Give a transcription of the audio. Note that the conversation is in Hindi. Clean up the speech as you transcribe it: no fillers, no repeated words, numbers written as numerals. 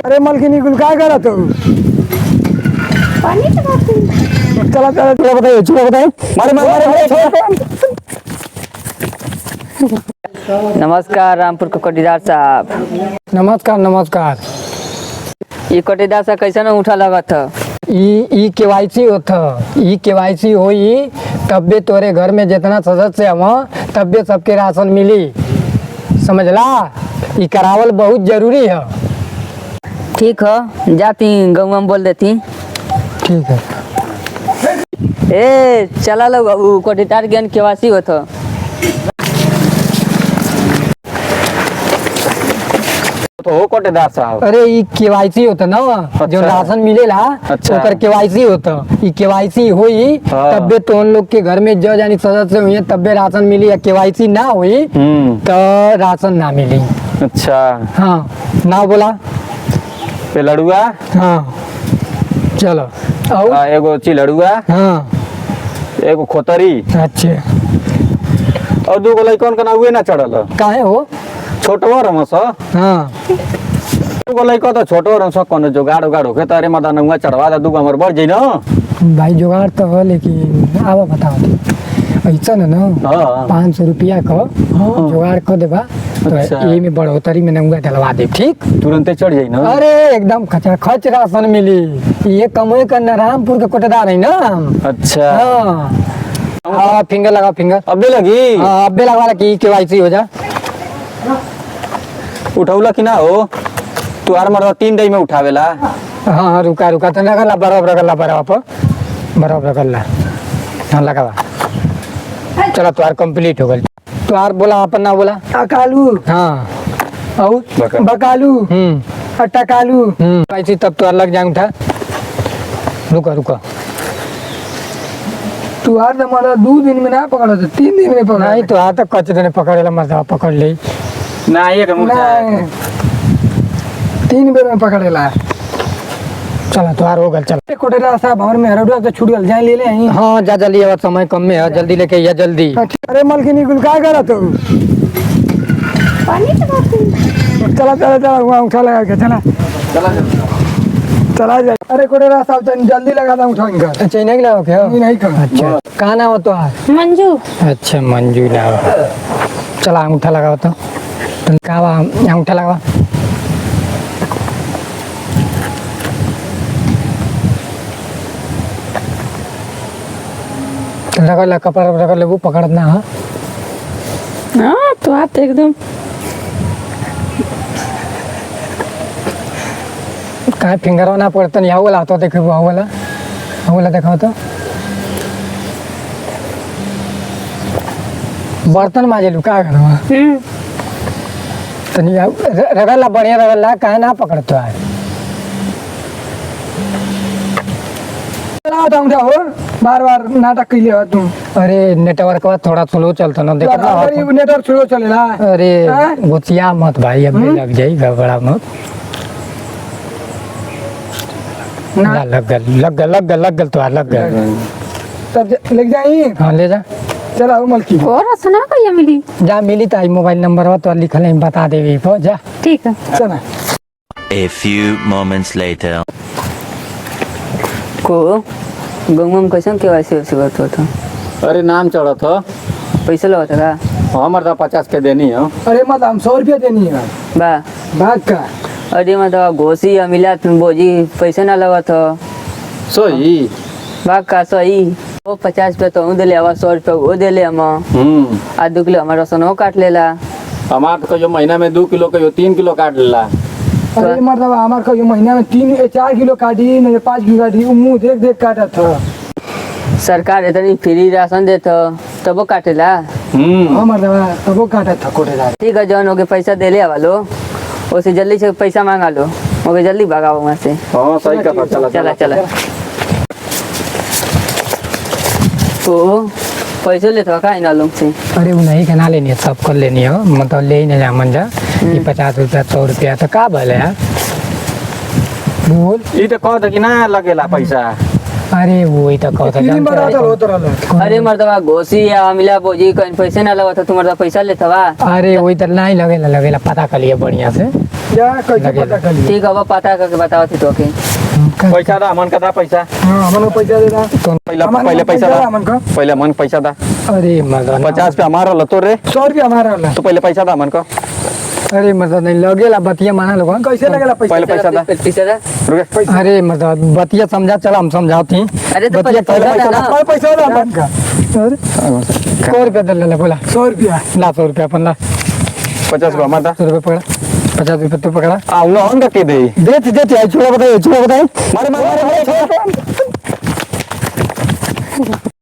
अरे मलकिनी गुल काय करा तो पानी चला चला चला चला बताइए चलो बताइए मारे नमस्कार रामपुर के कोटीदार साहब। नमस्कार नमस्कार। ये कोटीदार साहब कैसे न उठा लगत था? ई केवाईसी होता ई केवाईसी होई तब्बे तोरे घर में जितना सदस्य है तब्बे सबके राशन मिली, समझला? ई करावल बहुत जरूरी है। ठीक है, जाती गाँव में बोल देती। ठीक है। ए चला लो बाबू, कोटीदार ज्ञान केवासी होता। तो हो कोटेदार साहब। अरे ई केवाईसी होता ना, जो राशन मिलेला अच्छा। ओकर केवाईसी होता। ई केवाईसी होई तब्बे तो उन लोग के घर में जो जानी सदस्य हुई तब्बे राशन मिली, या केवाईसी ना हुई तो राशन ना मिली। अच्छा हाँ ना बोला पे लड़ुआ। हाँ चलो आओ। एगो चिलड़ुआ, हाँ एगो खोतरी अच्छे। और दूगो लइकन के ना हुए ना चढ़ल काहे हो? छोटवा रमस। हाँ दूगो लइका तो छोटो रमस, कोनो जुगाड़ उगाड़ होके तारे मदा नंगा चढ़वा दे, दूगो हमर बढ़ जाई ना। भाई जुगाड़ तो हो, लेकिन आवा बताओ ऐसा ना हाँ 500 रुपया का जुगाड़ कर देबा तो अच्छा। ये में बढ़ोतरी में नंगा डलवा दे, ठीक? तुरंते चढ़ जाई ना। अरे एकदम खचा खच राशन मिली। ये कमोई करना रामपुर के कोटेदार है ना हम। अच्छा हाँ हाँ फिंगर लगा फिंगर। अबे लगी हाँ अब्बे लगवा की केवाईसी हो जा। उठौला कि ना हो? तू आर मरवा 3 डे में उठावेला। हाँ हाँ रुका रुका तो लगला बराबर कर ला। हाँ लगावा। चला तुम्हार कंप्लीट हो गई। तुम्हार बोला अपन ना बोला अकालू। हाँ और बकालू टकालू ऐसी तब तो अलग जाऊँ था। रुका रुका तुहार तो मारा 2 दिन में ना पकड़ा था, 3 दिन में पकड़ा। नहीं तो आ तक कच देने पकड़ेला मर्दा पकड़ ले ना ये के नहीं 3 बेर में पकड़ेला। चला तुम्हार हो गल। चल कोटेदार साहब हमर में हरडुआ से छूट गल, जाए ले ले आई। हाँ जा जल्दी, अब समय कम में है, जल्दी लेके या जल्दी। अरे मलकिनी गुल काय करा तो पानी चला चला चला वहाँ उठा लगा के चला चला जाए। अरे कोटेदार साहब जल्दी लगा था उठा इनका। अच्छा नहीं लगाओ क्या? नहीं कर। अच्छा कहाँ ना हो तो मंजू अच्छा मंजू लाओ। चला अंगूठा लगाओ तो कहा अंगूठा लगाओ। रगड़ ला कपड़ा रगड़ ले, वो पकड़ना है। हाँ तो आप एकदम कहाँ फिंगर ना पड़ता नहीं वाला तो देखो वो वाला देखो तो बर्तन माजे लू का घर तनी रगड़ ला बढ़िया रगड़ ला, कहाँ ना पकड़ता है। चला उठा हो, बार बार नाटक कैले हो तुम। अरे नेटवर्क थोड़ा स्लो चलता ना, देखो ना। नेटवर्क स्लो चलेला। अरे हाँ? गोचिया मत भाई, अब लग जाई गड़बड़ा मत। ना लग गल तो लग गल। तब ले जाई। हाँ ले जा। चला हो मलकी। और सुना को ये मिली। जा मिली तो मोबाइल नंबर हो तो लिखल है, बता देवी को जा। ठीक है चला। A few moments later. को गाँव में कैसे केवासी होता था? अरे नाम चढ़त हो, पैसा लगता का? हमर तो 50 के देनी हो। अरे मतलब 100 रुपया देनी है बा भाग का। अरे मतलब घोसी या मिला बोझी पैसा ना लगत हो। सोई बा का सही वो 50 रुपया तो दे ले, 100 रुपया वो दे ले हम। आ 2 किलो हमारा राशन काट लेला। हमार तो जो महीना में 2 किलो कहियो 3 किलो काट लेला। अरे मतलब हमार को महीना में 4 किलो काटी नहीं 5 किलो काटी, वो मुँह देख देख काटा था। सरकार इतनी फ्री राशन देता तब वो काटेला। हमार दवा तब वो काटा था कोटेदार। ठीक है, जौन हो के पैसा दे ले वालो उसे जल्दी से पैसा मांगा लो, ओके जल्दी भगाओ वहाँ से। हाँ सही का। चला चला तो पैसे लेते हो का इन लोग से? अरे वो नहीं के ना लेनी है, सब कर लेनी हो, मतलब ले ही नहीं जा मन जा। ये 50 रुपया 100 रुपया तो का भले है बोल। ई तो कहत कि ना लगेला पैसा। अरे वही तो कहता अरे मर्दवा घोसी या मिला बोझी कहीं पैसे ना लगा था, तुम मर्दवा पैसा लेता वा। अरे वही तो नहीं लगेला पता कर लिया बढ़िया से। या कैसे पता कर ली? ठीक है अब पता करके बताओ थी तो के पैसा दा मन का दा पैसा हाँ हमन को पैसा दे दा पहले पैसा दा हमन को पहले मन पैसा दा अरे मदन 50 रुपया हमारा ल तो रे 100 रुपया हमारा होला तो पहले पैसा दा मन को अरे मदन नहीं लगेला बतिया माना लोगन कैसे लगेला पैसा पहले पैसा दा पैसा दा रुक अरे मदन बतिया समझा चला हम समझाती अरे तो बतिया पहले पैसा दा ना पैसा दे हमन का 100 रुपया दे ले बोला 100 रुपया ला 100 रुपया अपन ला 50 रुपया हमारा 100 रुपया पकड़ा 50 रुपया तू पकड़ा आ उन लोगन का के दे देते चूड़ा बताइए मारे मारे